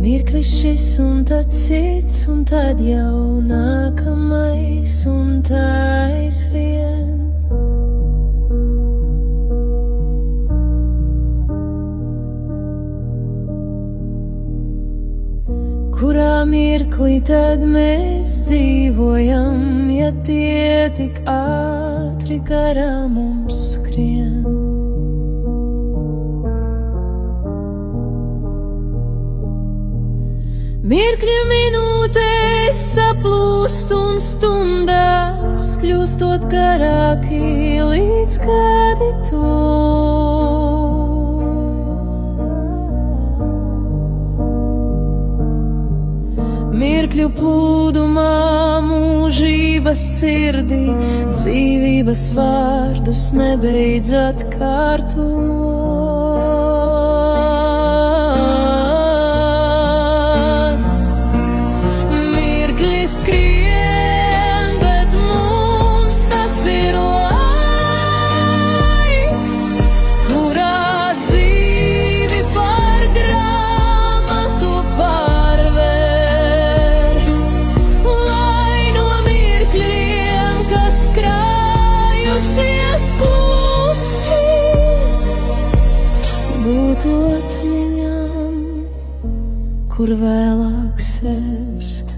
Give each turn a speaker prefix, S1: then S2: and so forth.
S1: Mirklis šis un tad cits, un tad jau nākamais, un tā aizvien. Kurā mirklī tad mēs dzīvojam, ja tie tik ātri garām mums skrien? Mirkļa minūtēs saplūst un stundās kļūstot garāki līdz kādi tu. Mirkļu plūdumā mūžības sirdī dzīvības vārdus nebeidz atkārtot. Skrien, bet mums tas ir laiks, kurā dzīvi par grāmatu pārvērst, lai no mirkļiem, kas krājušies klusi, būtu atmiņām, kur vēlāk sērst.